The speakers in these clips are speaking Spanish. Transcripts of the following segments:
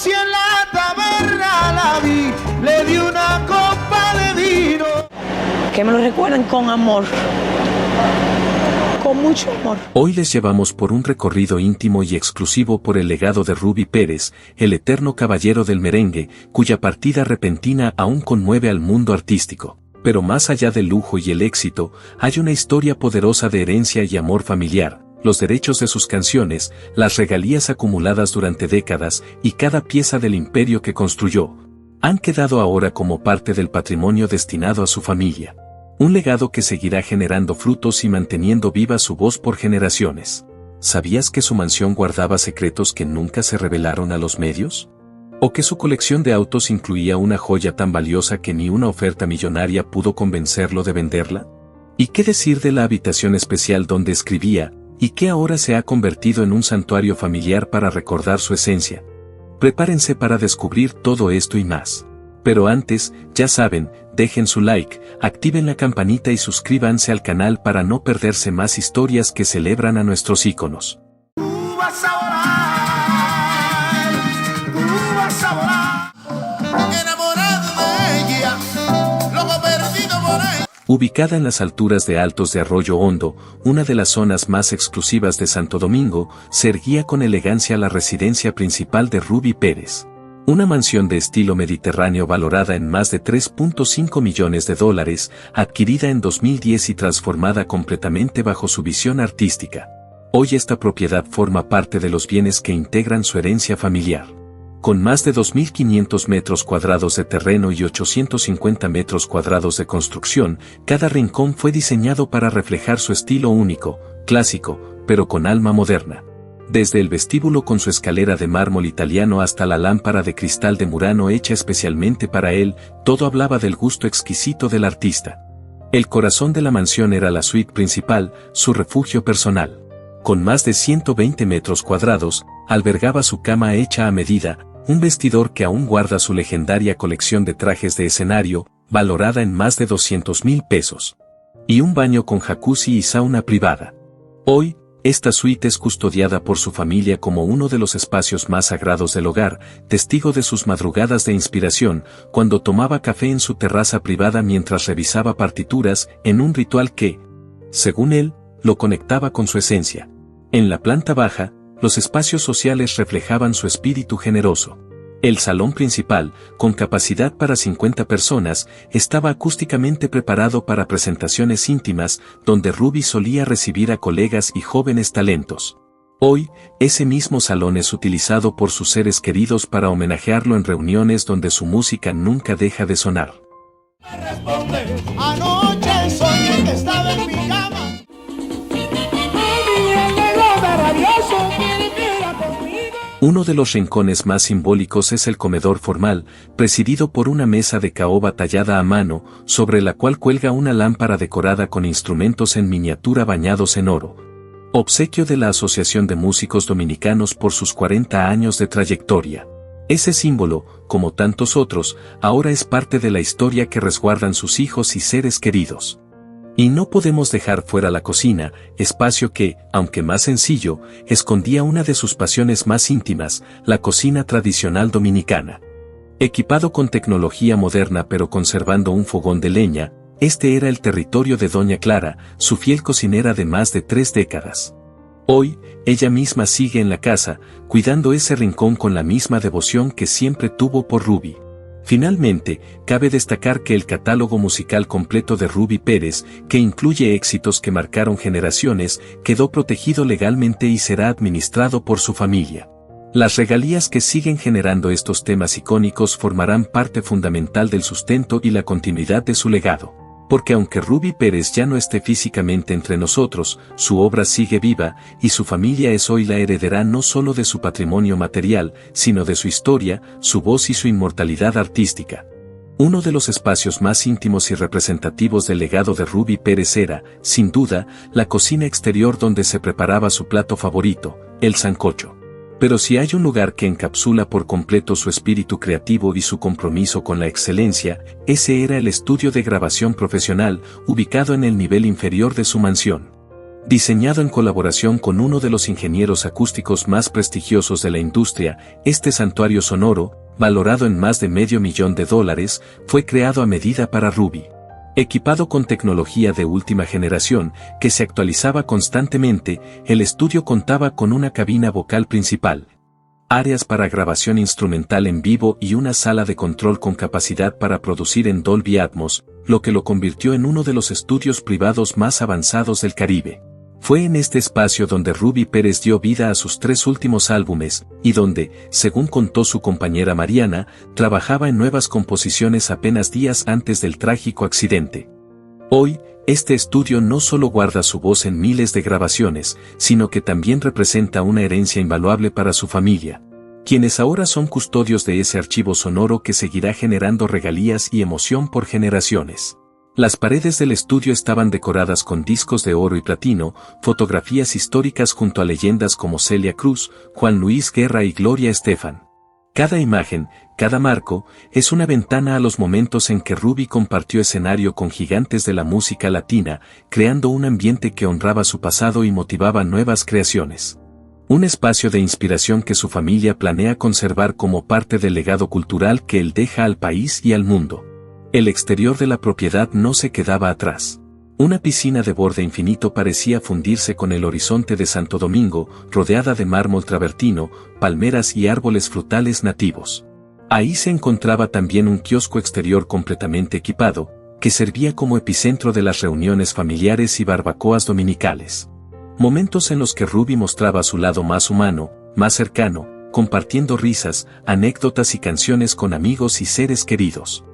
conocí en la taberna, la vi, le di una copa de vino. Que me lo recuerden con amor, con mucho amor. Hoy les llevamos por un recorrido íntimo y exclusivo por el legado de Ruby Pérez, el eterno caballero del merengue, cuya partida repentina aún conmueve al mundo artístico. Pero más allá del lujo y el éxito, hay una historia poderosa de herencia y amor familiar, los derechos de sus canciones, las regalías acumuladas durante décadas y cada pieza del imperio que construyó, han quedado ahora como parte del patrimonio destinado a su familia. Un legado que seguirá generando frutos y manteniendo viva su voz por generaciones. ¿Sabías que su mansión guardaba secretos que nunca se revelaron a los medios? ¿O que su colección de autos incluía una joya tan valiosa que ni una oferta millonaria pudo convencerlo de venderla? ¿Y qué decir de la habitación especial donde escribía, y que ahora se ha convertido en un santuario familiar para recordar su esencia? Prepárense para descubrir todo esto y más. Pero antes, ya saben, dejen su like, activen la campanita y suscríbanse al canal para no perderse más historias que celebran a nuestros íconos. Tú vas a volar, enamorado de ella, loco perdido por ella. Ubicada en las alturas de Altos de Arroyo Hondo, una de las zonas más exclusivas de Santo Domingo, se erguía con elegancia la residencia principal de Ruby Pérez. Una mansión de estilo mediterráneo valorada en más de $3.5 millones, adquirida en 2010 y transformada completamente bajo su visión artística. Hoy esta propiedad forma parte de los bienes que integran su herencia familiar. Con más de 2.500 metros cuadrados de terreno y 850 metros cuadrados de construcción, cada rincón fue diseñado para reflejar su estilo único, clásico, pero con alma moderna. Desde el vestíbulo con su escalera de mármol italiano hasta la lámpara de cristal de Murano hecha especialmente para él, todo hablaba del gusto exquisito del artista. El corazón de la mansión era la suite principal, su refugio personal. Con más de 120 metros cuadrados, albergaba su cama hecha a medida, un vestidor que aún guarda su legendaria colección de trajes de escenario, valorada en más de $200,000, y un baño con jacuzzi y sauna privada. Hoy, esta suite es custodiada por su familia como uno de los espacios más sagrados del hogar, testigo de sus madrugadas de inspiración, cuando tomaba café en su terraza privada mientras revisaba partituras, en un ritual que, según él, lo conectaba con su esencia. En la planta baja, los espacios sociales reflejaban su espíritu generoso. El salón principal, con capacidad para 50 personas, estaba acústicamente preparado para presentaciones íntimas, donde Ruby solía recibir a colegas y jóvenes talentos. Hoy, ese mismo salón es utilizado por sus seres queridos para homenajearlo en reuniones donde su música nunca deja de sonar. Anoche soñé que estaba en mi cama. Uno de los rincones más simbólicos es el comedor formal, presidido por una mesa de caoba tallada a mano, sobre la cual cuelga una lámpara decorada con instrumentos en miniatura bañados en oro. Obsequio de la Asociación de Músicos Dominicanos por sus 40 años de trayectoria. Ese símbolo, como tantos otros, ahora es parte de la historia que resguardan sus hijos y seres queridos. Y no podemos dejar fuera la cocina, espacio que, aunque más sencillo, escondía una de sus pasiones más íntimas, la cocina tradicional dominicana. Equipado con tecnología moderna pero conservando un fogón de leña, este era el territorio de Doña Clara, su fiel cocinera de más de 3 décadas. Hoy, ella misma sigue en la casa, cuidando ese rincón con la misma devoción que siempre tuvo por Ruby. Finalmente, cabe destacar que el catálogo musical completo de Ruby Pérez, que incluye éxitos que marcaron generaciones, quedó protegido legalmente y será administrado por su familia. Las regalías que siguen generando estos temas icónicos formarán parte fundamental del sustento y la continuidad de su legado. Porque aunque Ruby Pérez ya no esté físicamente entre nosotros, su obra sigue viva, y su familia es hoy la heredera no solo de su patrimonio material, sino de su historia, su voz y su inmortalidad artística. Uno de los espacios más íntimos y representativos del legado de Ruby Pérez era, sin duda, la cocina exterior donde se preparaba su plato favorito, el sancocho. Pero si hay un lugar que encapsula por completo su espíritu creativo y su compromiso con la excelencia, ese era el estudio de grabación profesional, ubicado en el nivel inferior de su mansión. Diseñado en colaboración con uno de los ingenieros acústicos más prestigiosos de la industria, este santuario sonoro, valorado en más de $500,000, fue creado a medida para Ruby. Equipado con tecnología de última generación, que se actualizaba constantemente, el estudio contaba con una cabina vocal principal, áreas para grabación instrumental en vivo y una sala de control con capacidad para producir en Dolby Atmos, lo que lo convirtió en uno de los estudios privados más avanzados del Caribe. Fue en este espacio donde Ruby Pérez dio vida a sus 3 últimos álbumes, y donde, según contó su compañera Mariana, trabajaba en nuevas composiciones apenas días antes del trágico accidente. Hoy, este estudio no solo guarda su voz en miles de grabaciones, sino que también representa una herencia invaluable para su familia, quienes ahora son custodios de ese archivo sonoro que seguirá generando regalías y emoción por generaciones. Las paredes del estudio estaban decoradas con discos de oro y platino, fotografías históricas junto a leyendas como Celia Cruz, Juan Luis Guerra y Gloria Estefan. Cada imagen, cada marco, es una ventana a los momentos en que Ruby compartió escenario con gigantes de la música latina, creando un ambiente que honraba su pasado y motivaba nuevas creaciones. Un espacio de inspiración que su familia planea conservar como parte del legado cultural que él deja al país y al mundo. El exterior de la propiedad no se quedaba atrás. Una piscina de borde infinito parecía fundirse con el horizonte de Santo Domingo, rodeada de mármol travertino, palmeras y árboles frutales nativos. Ahí se encontraba también un kiosco exterior completamente equipado, que servía como epicentro de las reuniones familiares y barbacoas dominicales. Momentos en los que Ruby mostraba su lado más humano, más cercano, compartiendo risas, anécdotas y canciones con amigos y seres queridos.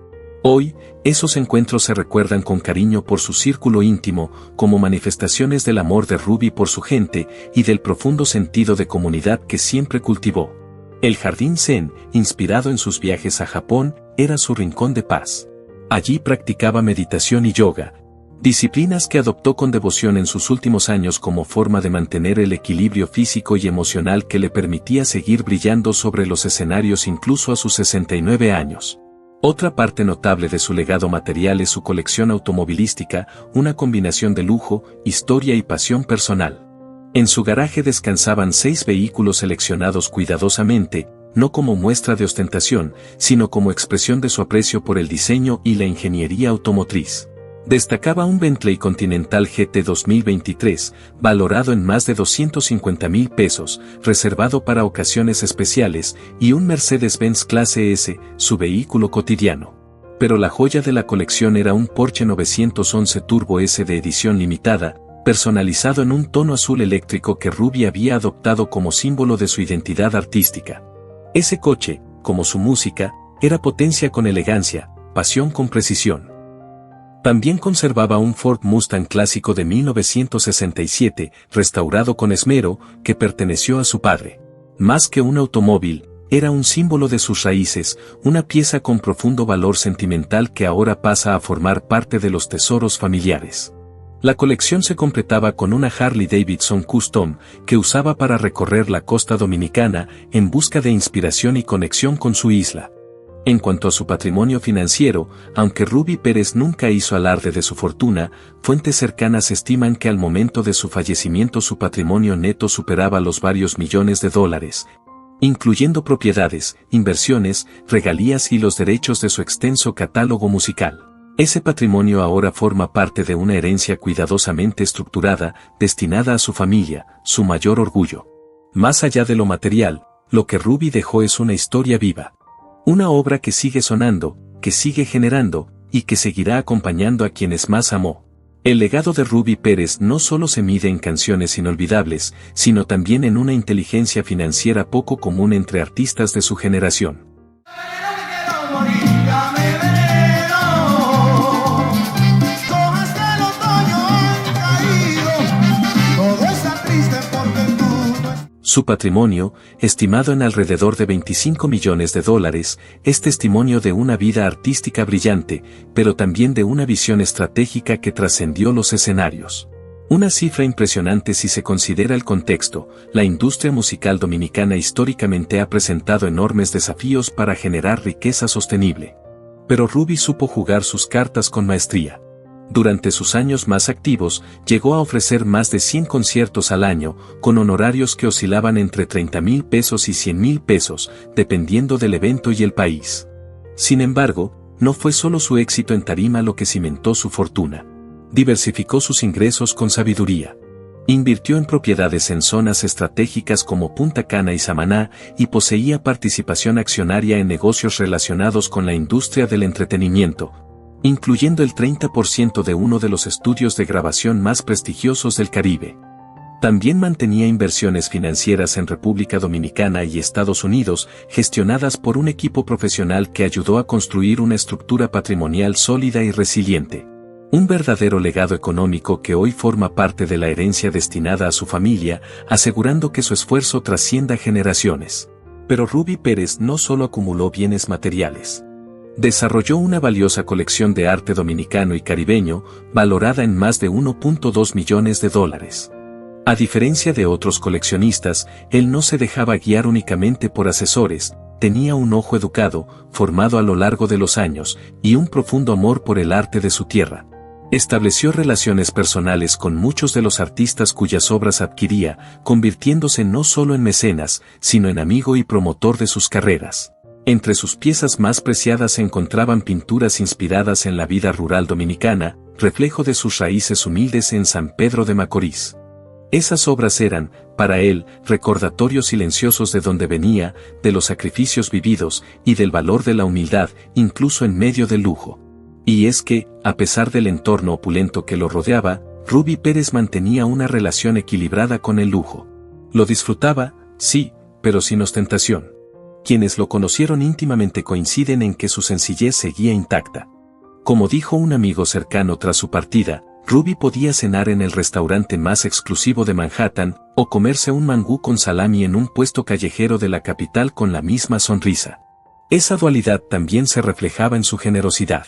Hoy, esos encuentros se recuerdan con cariño por su círculo íntimo, como manifestaciones del amor de Ruby por su gente y del profundo sentido de comunidad que siempre cultivó. El Jardín Zen, inspirado en sus viajes a Japón, era su rincón de paz. Allí practicaba meditación y yoga, disciplinas que adoptó con devoción en sus últimos años como forma de mantener el equilibrio físico y emocional que le permitía seguir brillando sobre los escenarios incluso a sus 69 años. Otra parte notable de su legado material es su colección automovilística, una combinación de lujo, historia y pasión personal. En su garaje descansaban 6 vehículos seleccionados cuidadosamente, no como muestra de ostentación, sino como expresión de su aprecio por el diseño y la ingeniería automotriz. Destacaba un Bentley Continental GT 2023, valorado en más de $250,000, reservado para ocasiones especiales, y un Mercedes-Benz Clase S, su vehículo cotidiano. Pero la joya de la colección era un Porsche 911 Turbo S de edición limitada, personalizado en un tono azul eléctrico que Ruby había adoptado como símbolo de su identidad artística. Ese coche, como su música, era potencia con elegancia, pasión con precisión. También conservaba un Ford Mustang clásico de 1967, restaurado con esmero, que perteneció a su padre. Más que un automóvil, era un símbolo de sus raíces, una pieza con profundo valor sentimental que ahora pasa a formar parte de los tesoros familiares. La colección se completaba con una Harley Davidson Custom, que usaba para recorrer la costa dominicana en busca de inspiración y conexión con su isla. En cuanto a su patrimonio financiero, aunque Ruby Pérez nunca hizo alarde de su fortuna, fuentes cercanas estiman que al momento de su fallecimiento su patrimonio neto superaba los varios millones de dólares, incluyendo propiedades, inversiones, regalías y los derechos de su extenso catálogo musical. Ese patrimonio ahora forma parte de una herencia cuidadosamente estructurada, destinada a su familia, su mayor orgullo. Más allá de lo material, lo que Ruby dejó es una historia viva. Una obra que sigue sonando, que sigue generando, y que seguirá acompañando a quienes más amó. El legado de Ruby Pérez no solo se mide en canciones inolvidables, sino también en una inteligencia financiera poco común entre artistas de su generación. Su patrimonio, estimado en alrededor de $25 millones, es testimonio de una vida artística brillante, pero también de una visión estratégica que trascendió los escenarios. Una cifra impresionante si se considera el contexto. La industria musical dominicana históricamente ha presentado enormes desafíos para generar riqueza sostenible. Pero Ruby supo jugar sus cartas con maestría. Durante sus años más activos, llegó a ofrecer más de 100 conciertos al año, con honorarios que oscilaban entre 30,000 pesos y 100,000 pesos, dependiendo del evento y el país. Sin embargo, no fue solo su éxito en tarima lo que cimentó su fortuna. Diversificó sus ingresos con sabiduría. Invirtió en propiedades en zonas estratégicas como Punta Cana y Samaná y poseía participación accionaria en negocios relacionados con la industria del entretenimiento, incluyendo el 30% de uno de los estudios de grabación más prestigiosos del Caribe. También mantenía inversiones financieras en República Dominicana y Estados Unidos, gestionadas por un equipo profesional que ayudó a construir una estructura patrimonial sólida y resiliente. Un verdadero legado económico que hoy forma parte de la herencia destinada a su familia, asegurando que su esfuerzo trascienda generaciones. Pero Ruby Pérez no solo acumuló bienes materiales. Desarrolló una valiosa colección de arte dominicano y caribeño, valorada en más de 1.2 millones de dólares. A diferencia de otros coleccionistas, él no se dejaba guiar únicamente por asesores, tenía un ojo educado, formado a lo largo de los años, y un profundo amor por el arte de su tierra. Estableció relaciones personales con muchos de los artistas cuyas obras adquiría, convirtiéndose no solo en mecenas, sino en amigo y promotor de sus carreras. Entre sus piezas más preciadas se encontraban pinturas inspiradas en la vida rural dominicana, reflejo de sus raíces humildes en San Pedro de Macorís. Esas obras eran, para él, recordatorios silenciosos de donde venía, de los sacrificios vividos y del valor de la humildad, incluso en medio del lujo. Y es que, a pesar del entorno opulento que lo rodeaba, Ruby Pérez mantenía una relación equilibrada con el lujo. Lo disfrutaba, sí, pero sin ostentación. Quienes lo conocieron íntimamente coinciden en que su sencillez seguía intacta. Como dijo un amigo cercano tras su partida, Ruby podía cenar en el restaurante más exclusivo de Manhattan, o comerse un mangú con salami en un puesto callejero de la capital con la misma sonrisa. Esa dualidad también se reflejaba en su generosidad.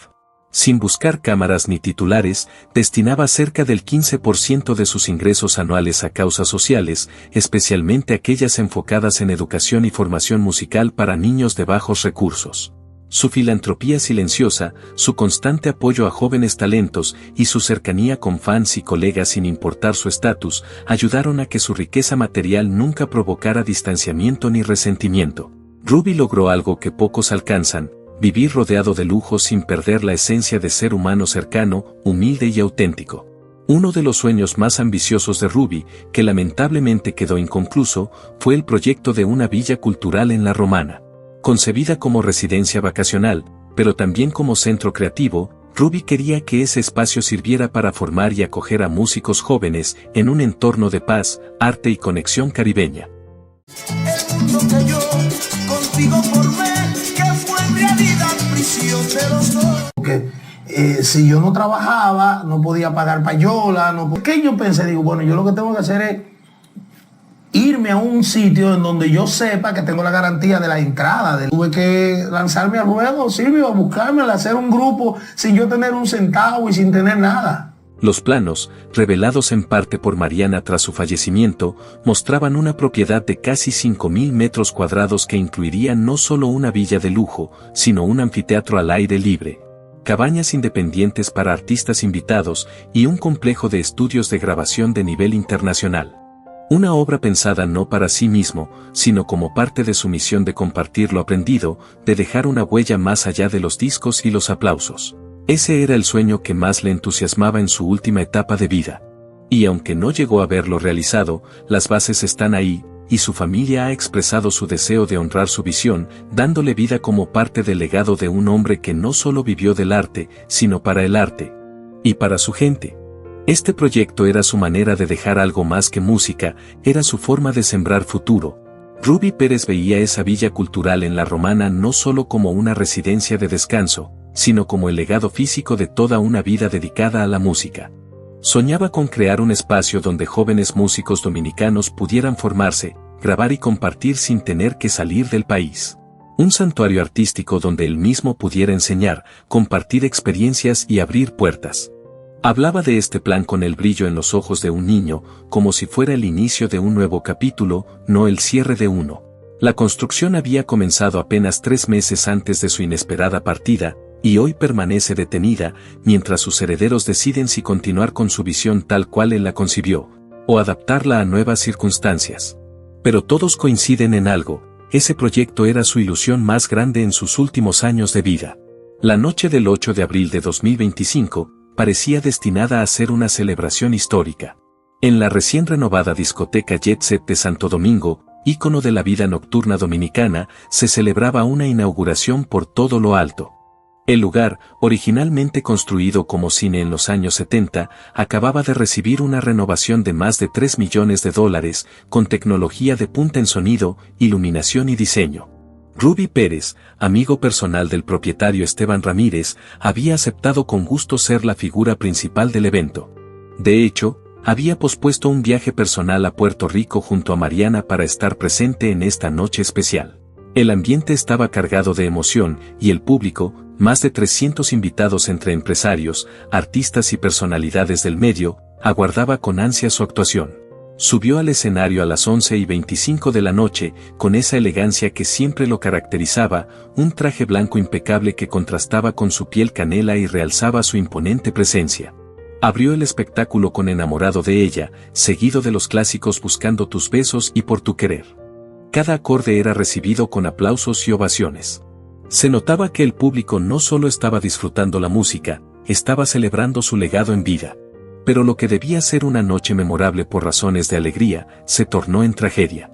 Sin buscar cámaras ni titulares, destinaba cerca del 15% de sus ingresos anuales a causas sociales, especialmente aquellas enfocadas en educación y formación musical para niños de bajos recursos. Su filantropía silenciosa, su constante apoyo a jóvenes talentos y su cercanía con fans y colegas sin importar su estatus, ayudaron a que su riqueza material nunca provocara distanciamiento ni resentimiento. Ruby logró algo que pocos alcanzan: vivir rodeado de lujos sin perder la esencia de ser humano cercano, humilde y auténtico. Uno de los sueños más ambiciosos de Ruby, que lamentablemente quedó inconcluso, fue el proyecto de una villa cultural en La Romana. Concebida como residencia vacacional, pero también como centro creativo, Ruby quería que ese espacio sirviera para formar y acoger a músicos jóvenes en un entorno de paz, arte y conexión caribeña. El mundo que yo contigo formé, que fue en realidad prisión de los dos. Porque si yo no trabajaba, no podía pagar payola, ¿Qué yo pensé? Digo, bueno, yo lo que tengo que hacer es irme a un sitio en donde yo sepa que tengo la garantía de la entrada. Tuve que lanzarme al ruedo, Silvio, a buscarme, a hacer un grupo sin yo tener un centavo y sin tener nada. Los planos, revelados en parte por Mariana tras su fallecimiento, mostraban una propiedad de casi 5,000 metros cuadrados que incluiría no solo una villa de lujo, sino un anfiteatro al aire libre, cabañas independientes para artistas invitados y un complejo de estudios de grabación de nivel internacional. Una obra pensada no para sí mismo, sino como parte de su misión de compartir lo aprendido, de dejar una huella más allá de los discos y los aplausos. Ese era el sueño que más le entusiasmaba en su última etapa de vida. Y aunque no llegó a verlo realizado, las bases están ahí, y su familia ha expresado su deseo de honrar su visión, dándole vida como parte del legado de un hombre que no solo vivió del arte, sino para el arte. Y para su gente. Este proyecto era su manera de dejar algo más que música, era su forma de sembrar futuro. Ruby Pérez veía esa villa cultural en La Romana no solo como una residencia de descanso, sino como el legado físico de toda una vida dedicada a la música. Soñaba con crear un espacio donde jóvenes músicos dominicanos pudieran formarse, grabar y compartir sin tener que salir del país. Un santuario artístico donde él mismo pudiera enseñar, compartir experiencias y abrir puertas. Hablaba de este plan con el brillo en los ojos de un niño, como si fuera el inicio de un nuevo capítulo, no el cierre de uno. La construcción había comenzado apenas 3 meses antes de su inesperada partida, y hoy permanece detenida mientras sus herederos deciden si continuar con su visión tal cual él la concibió, o adaptarla a nuevas circunstancias. Pero todos coinciden en algo: ese proyecto era su ilusión más grande en sus últimos años de vida. La noche del 8 de abril de 2025 parecía destinada a ser una celebración histórica. En la recién renovada discoteca Jet Set de Santo Domingo, ícono de la vida nocturna dominicana, se celebraba una inauguración por todo lo alto. El lugar, originalmente construido como cine en los años 70, acababa de recibir una renovación de más de $3 millones, con tecnología de punta en sonido, iluminación y diseño. Ruby Pérez, amigo personal del propietario Esteban Ramírez, había aceptado con gusto ser la figura principal del evento. De hecho, había pospuesto un viaje personal a Puerto Rico junto a Mariana para estar presente en esta noche especial. El ambiente estaba cargado de emoción y el público, más de 300 invitados entre empresarios, artistas y personalidades del medio, aguardaba con ansia su actuación. Subió al escenario a las 11:25 de la noche, con esa elegancia que siempre lo caracterizaba, un traje blanco impecable que contrastaba con su piel canela y realzaba su imponente presencia. Abrió el espectáculo con Enamorado de ella, seguido de los clásicos Buscando tus besos y Por tu querer. Cada acorde era recibido con aplausos y ovaciones. Se notaba que el público no solo estaba disfrutando la música, estaba celebrando su legado en vida. Pero lo que debía ser una noche memorable por razones de alegría, se tornó en tragedia.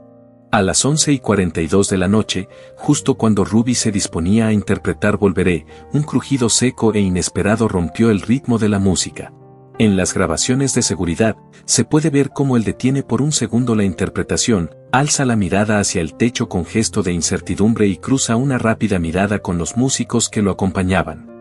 A las 11:42 de la noche, justo cuando Ruby se disponía a interpretar Volveré, un crujido seco e inesperado rompió el ritmo de la música. En las grabaciones de seguridad, se puede ver cómo él detiene por un segundo la interpretación, alza la mirada hacia el techo con gesto de incertidumbre y cruza una rápida mirada con los músicos que lo acompañaban.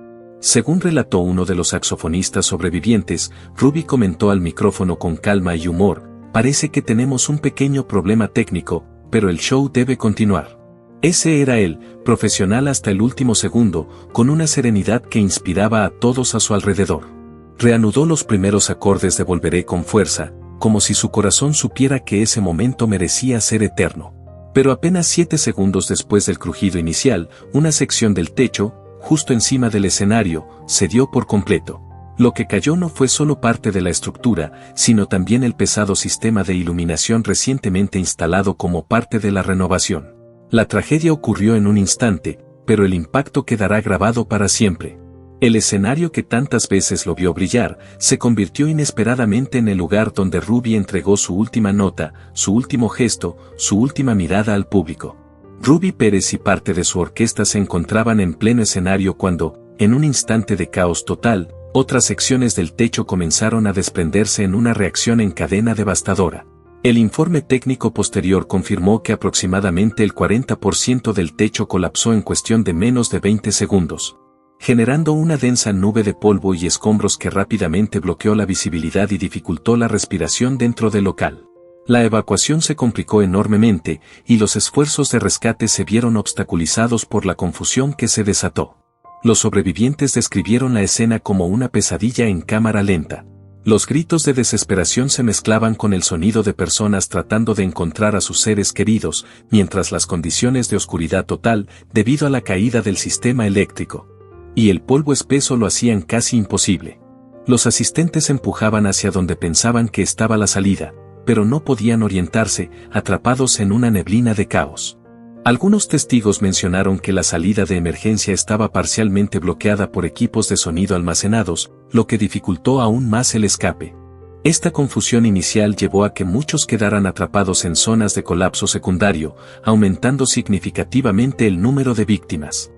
Según relató uno de los saxofonistas sobrevivientes, Ruby comentó al micrófono con calma y humor: parece que tenemos un pequeño problema técnico, pero el show debe continuar. Ese era él, profesional hasta el último segundo, con una serenidad que inspiraba a todos a su alrededor. Reanudó los primeros acordes de Volveré con fuerza, como si su corazón supiera que ese momento merecía ser eterno. Pero apenas 7 segundos después del crujido inicial, una sección del techo, justo encima del escenario, cedió por completo. Lo que cayó no fue solo parte de la estructura, sino también el pesado sistema de iluminación recientemente instalado como parte de la renovación. La tragedia ocurrió en un instante, pero el impacto quedará grabado para siempre. El escenario que tantas veces lo vio brillar, se convirtió inesperadamente en el lugar donde Ruby entregó su última nota, su último gesto, su última mirada al público. Ruby Pérez y parte de su orquesta se encontraban en pleno escenario cuando, en un instante de caos total, otras secciones del techo comenzaron a desprenderse en una reacción en cadena devastadora. El informe técnico posterior confirmó que aproximadamente el 40% del techo colapsó en cuestión de menos de 20 segundos. Generando una densa nube de polvo y escombros que rápidamente bloqueó la visibilidad y dificultó la respiración dentro del local. La evacuación se complicó enormemente, y los esfuerzos de rescate se vieron obstaculizados por la confusión que se desató. Los sobrevivientes describieron la escena como una pesadilla en cámara lenta. Los gritos de desesperación se mezclaban con el sonido de personas tratando de encontrar a sus seres queridos, mientras las condiciones de oscuridad total, debido a la caída del sistema eléctrico y el polvo espeso lo hacían casi imposible. Los asistentes empujaban hacia donde pensaban que estaba la salida, pero no podían orientarse, atrapados en una neblina de caos. Algunos testigos mencionaron que la salida de emergencia estaba parcialmente bloqueada por equipos de sonido almacenados, lo que dificultó aún más el escape. Esta confusión inicial llevó a que muchos quedaran atrapados en zonas de colapso secundario, aumentando significativamente el número de víctimas.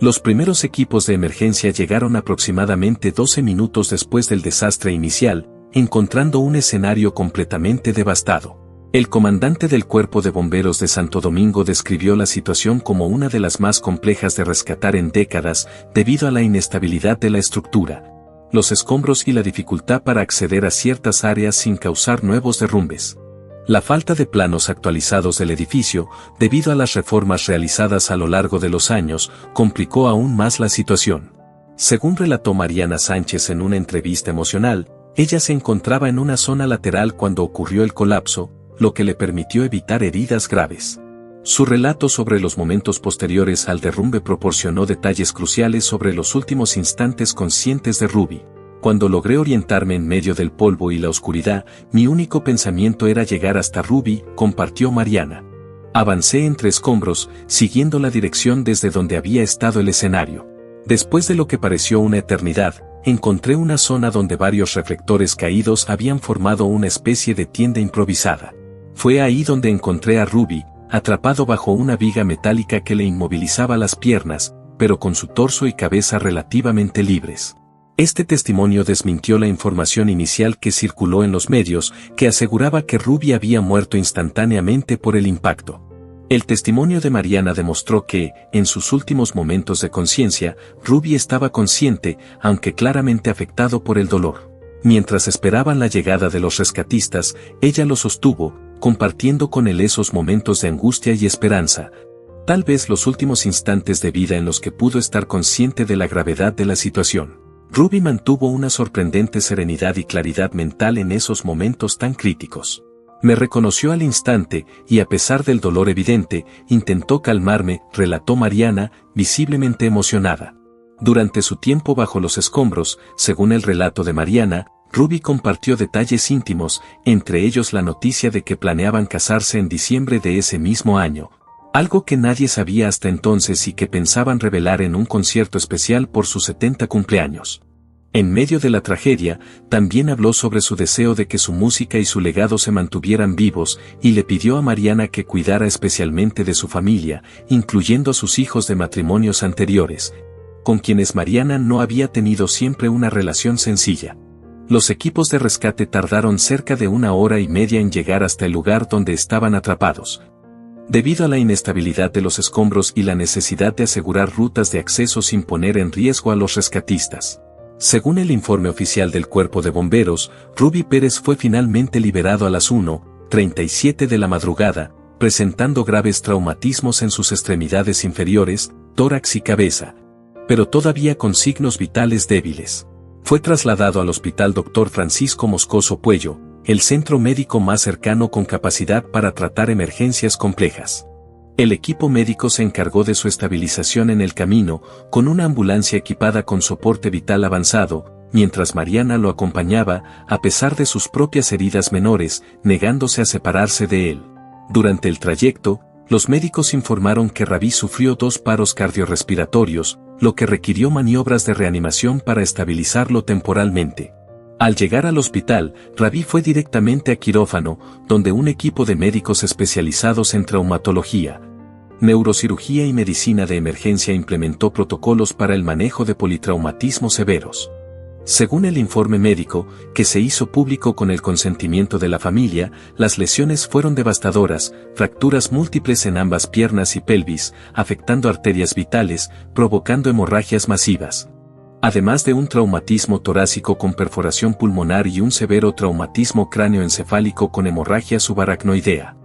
Los primeros equipos de emergencia llegaron aproximadamente 12 minutos después del desastre inicial, encontrando un escenario completamente devastado. El comandante del Cuerpo de Bomberos de Santo Domingo describió la situación como una de las más complejas de rescatar en décadas, debido a la inestabilidad de la estructura, los escombros y la dificultad para acceder a ciertas áreas sin causar nuevos derrumbes. La falta de planos actualizados del edificio, debido a las reformas realizadas a lo largo de los años, complicó aún más la situación. Según relató Mariana Sánchez en una entrevista emocional, ella se encontraba en una zona lateral cuando ocurrió el colapso, lo que le permitió evitar heridas graves. Su relato sobre los momentos posteriores al derrumbe proporcionó detalles cruciales sobre los últimos instantes conscientes de Ruby. Cuando logré orientarme en medio del polvo y la oscuridad, mi único pensamiento era llegar hasta Ruby, compartió Mariana. Avancé entre escombros, siguiendo la dirección desde donde había estado el escenario. Después de lo que pareció una eternidad, encontré una zona donde varios reflectores caídos habían formado una especie de tienda improvisada. Fue ahí donde encontré a Ruby, atrapado bajo una viga metálica que le inmovilizaba las piernas, pero con su torso y cabeza relativamente libres. Este testimonio desmintió la información inicial que circuló en los medios, que aseguraba que Ruby había muerto instantáneamente por el impacto. El testimonio de Mariana demostró que, en sus últimos momentos de conciencia, Ruby estaba consciente, aunque claramente afectado por el dolor. Mientras esperaban la llegada de los rescatistas, ella lo sostuvo, compartiendo con él esos momentos de angustia y esperanza, tal vez los últimos instantes de vida en los que pudo estar consciente de la gravedad de la situación. Ruby mantuvo una sorprendente serenidad y claridad mental en esos momentos tan críticos. Me reconoció al instante, y a pesar del dolor evidente, intentó calmarme, relató Mariana, visiblemente emocionada. Durante su tiempo bajo los escombros, según el relato de Mariana, Ruby compartió detalles íntimos, entre ellos la noticia de que planeaban casarse en diciembre de ese mismo año, algo que nadie sabía hasta entonces y que pensaban revelar en un concierto especial por su 70 cumpleaños. En medio de la tragedia, también habló sobre su deseo de que su música y su legado se mantuvieran vivos, y le pidió a Mariana que cuidara especialmente de su familia, incluyendo a sus hijos de matrimonios anteriores, con quienes Mariana no había tenido siempre una relación sencilla. Los equipos de rescate tardaron cerca de 1 hora y media en llegar hasta el lugar donde estaban atrapados. Debido a la inestabilidad de los escombros y la necesidad de asegurar rutas de acceso sin poner en riesgo a los rescatistas. Según el informe oficial del Cuerpo de Bomberos, Ruby Pérez fue finalmente liberado a las 1:37 de la madrugada, presentando graves traumatismos en sus extremidades inferiores, tórax y cabeza, pero todavía con signos vitales débiles. Fue trasladado al Hospital Dr. Francisco Moscoso Puello, el centro médico más cercano con capacidad para tratar emergencias complejas. El equipo médico se encargó de su estabilización en el camino, con una ambulancia equipada con soporte vital avanzado, mientras Mariana lo acompañaba, a pesar de sus propias heridas menores, negándose a separarse de él. Durante el trayecto, los médicos informaron que Ruby sufrió 2 paros cardiorrespiratorios, lo que requirió maniobras de reanimación para estabilizarlo temporalmente. Al llegar al hospital, Ruby fue directamente a quirófano, donde un equipo de médicos especializados en traumatología, neurocirugía y medicina de emergencia implementó protocolos para el manejo de politraumatismos severos. Según el informe médico, que se hizo público con el consentimiento de la familia, las lesiones fueron devastadoras, fracturas múltiples en ambas piernas y pelvis, afectando arterias vitales, provocando hemorragias masivas. Además de un traumatismo torácico con perforación pulmonar y un severo traumatismo cráneoencefálico con hemorragia subaracnoidea.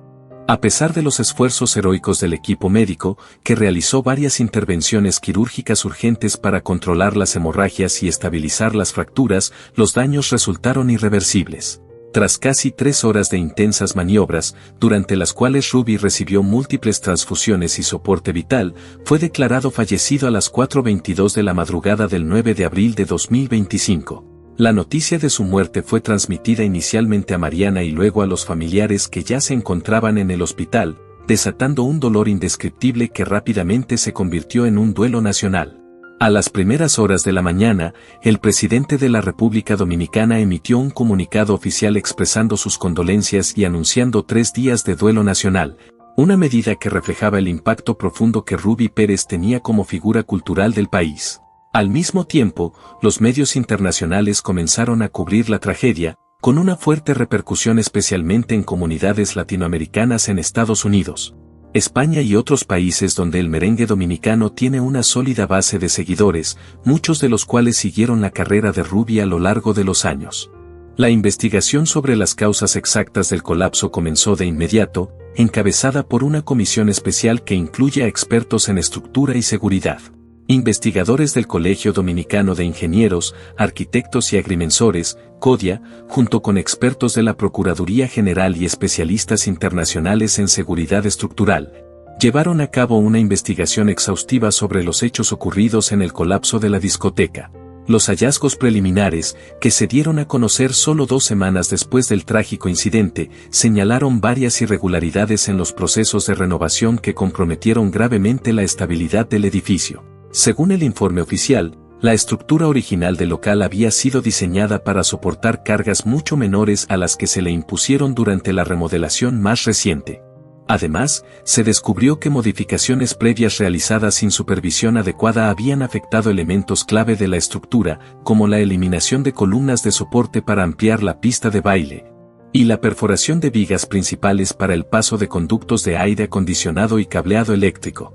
A pesar de los esfuerzos heroicos del equipo médico, que realizó varias intervenciones quirúrgicas urgentes para controlar las hemorragias y estabilizar las fracturas, los daños resultaron irreversibles. Tras casi 3 horas de intensas maniobras, durante las cuales Ruby recibió múltiples transfusiones y soporte vital, fue declarado fallecido a las 4:22 de la madrugada del 9 de abril de 2025. La noticia de su muerte fue transmitida inicialmente a Mariana y luego a los familiares que ya se encontraban en el hospital, desatando un dolor indescriptible que rápidamente se convirtió en un duelo nacional. A las primeras horas de la mañana, el presidente de la República Dominicana emitió un comunicado oficial expresando sus condolencias y anunciando 3 días de duelo nacional, una medida que reflejaba el impacto profundo que Ruby Pérez tenía como figura cultural del país. Al mismo tiempo, los medios internacionales comenzaron a cubrir la tragedia, con una fuerte repercusión especialmente en comunidades latinoamericanas en Estados Unidos, España y otros países donde el merengue dominicano tiene una sólida base de seguidores, muchos de los cuales siguieron la carrera de Ruby a lo largo de los años. La investigación sobre las causas exactas del colapso comenzó de inmediato, encabezada por una comisión especial que incluye a expertos en estructura y seguridad. Investigadores del Colegio Dominicano de Ingenieros, Arquitectos y Agrimensores, CODIA, junto con expertos de la Procuraduría General y especialistas internacionales en seguridad estructural, Llevaron a cabo una investigación exhaustiva sobre los hechos ocurridos en el colapso de la discoteca. Los hallazgos preliminares, que se dieron a conocer solo 2 semanas después del trágico incidente, señalaron varias irregularidades en los procesos de renovación que comprometieron gravemente la estabilidad del edificio. Según el informe oficial, la estructura original del local había sido diseñada para soportar cargas mucho menores a las que se le impusieron durante la remodelación más reciente. Además, se descubrió que modificaciones previas realizadas sin supervisión adecuada habían afectado elementos clave de la estructura, como la eliminación de columnas de soporte para ampliar la pista de baile, y la perforación de vigas principales para el paso de conductos de aire acondicionado y cableado eléctrico.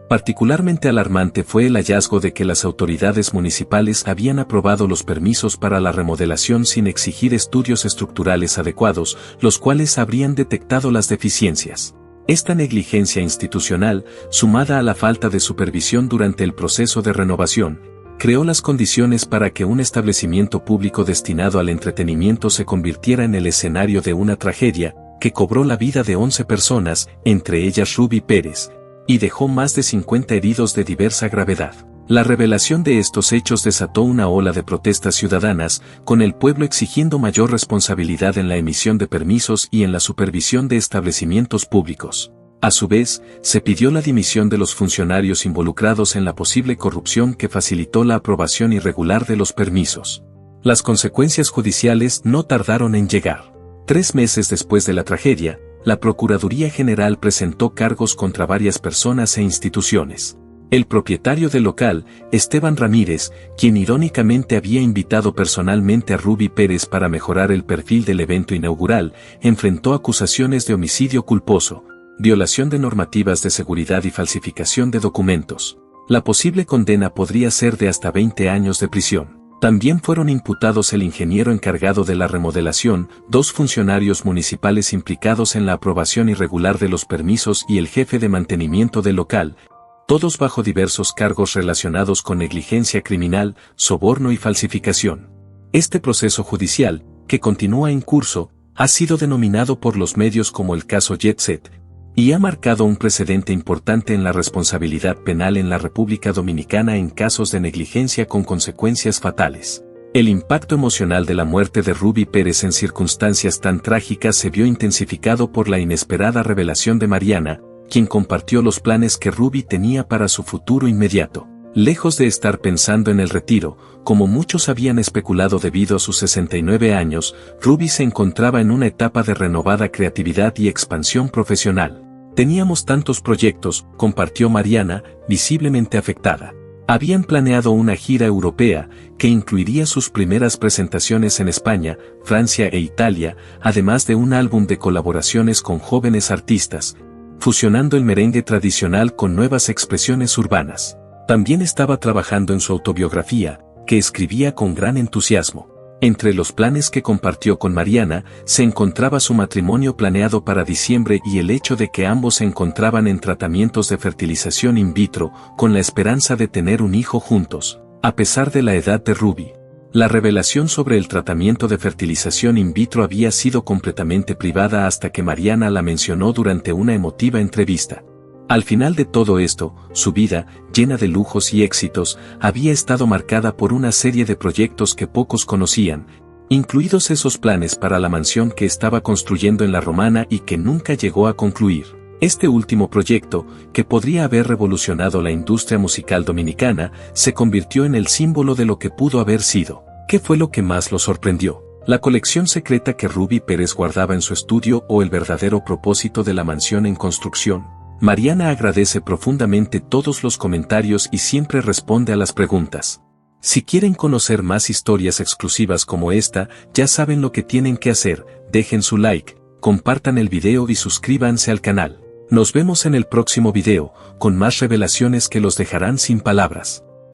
Particularmente alarmante fue el hallazgo de que las autoridades municipales habían aprobado los permisos para la remodelación sin exigir estudios estructurales adecuados, los cuales habrían detectado las deficiencias. Esta negligencia institucional, sumada a la falta de supervisión durante el proceso de renovación, creó las condiciones para que un establecimiento público destinado al entretenimiento se convirtiera en el escenario de una tragedia, que cobró la vida de 11 personas, entre ellas Ruby Pérez, y dejó más de 50 heridos de diversa gravedad. La revelación de estos hechos desató una ola de protestas ciudadanas, con el pueblo exigiendo mayor responsabilidad en la emisión de permisos y en la supervisión de establecimientos públicos. A su vez, se pidió la dimisión de los funcionarios involucrados en la posible corrupción que facilitó la aprobación irregular de los permisos. Las consecuencias judiciales no tardaron en llegar. 3 meses después de la tragedia, la Procuraduría General presentó cargos contra varias personas e instituciones. El propietario del local, Esteban Ramírez, quien irónicamente había invitado personalmente a Ruby Pérez para mejorar el perfil del evento inaugural, enfrentó acusaciones de homicidio culposo, violación de normativas de seguridad y falsificación de documentos. La posible condena podría ser de hasta 20 años de prisión. También fueron imputados el ingeniero encargado de la remodelación, 2 funcionarios municipales implicados en la aprobación irregular de los permisos y el jefe de mantenimiento del local, todos bajo diversos cargos relacionados con negligencia criminal, soborno y falsificación. Este proceso judicial, que continúa en curso, ha sido denominado por los medios como el caso Jet Set, y ha marcado un precedente importante en la responsabilidad penal en la República Dominicana en casos de negligencia con consecuencias fatales. El impacto emocional de la muerte de Ruby Pérez en circunstancias tan trágicas se vio intensificado por la inesperada revelación de Mariana, quien compartió los planes que Ruby tenía para su futuro inmediato. Lejos de estar pensando en el retiro, como muchos habían especulado debido a sus 69 años, Ruby se encontraba en una etapa de renovada creatividad y expansión profesional. Teníamos tantos proyectos, compartió Mariana, visiblemente afectada. Habían planeado una gira europea, que incluiría sus primeras presentaciones en España, Francia e Italia, además de un álbum de colaboraciones con jóvenes artistas, fusionando el merengue tradicional con nuevas expresiones urbanas. También estaba trabajando en su autobiografía, que escribía con gran entusiasmo. Entre los planes que compartió con Mariana, se encontraba su matrimonio planeado para diciembre y el hecho de que ambos se encontraban en tratamientos de fertilización in vitro, con la esperanza de tener un hijo juntos, a pesar de la edad de Ruby. La revelación sobre el tratamiento de fertilización in vitro había sido completamente privada hasta que Mariana la mencionó durante una emotiva entrevista. Al final de todo esto, su vida, llena de lujos y éxitos, había estado marcada por una serie de proyectos que pocos conocían, incluidos esos planes para la mansión que estaba construyendo en La Romana y que nunca llegó a concluir. Este último proyecto, que podría haber revolucionado la industria musical dominicana, se convirtió en el símbolo de lo que pudo haber sido. ¿Qué fue lo que más lo sorprendió? ¿La colección secreta que Ruby Pérez guardaba en su estudio o el verdadero propósito de la mansión en construcción? Mariana agradece profundamente todos los comentarios y siempre responde a las preguntas. Si quieren conocer más historias exclusivas como esta, ya saben lo que tienen que hacer, dejen su like, compartan el video y suscríbanse al canal. Nos vemos en el próximo video, con más revelaciones que los dejarán sin palabras.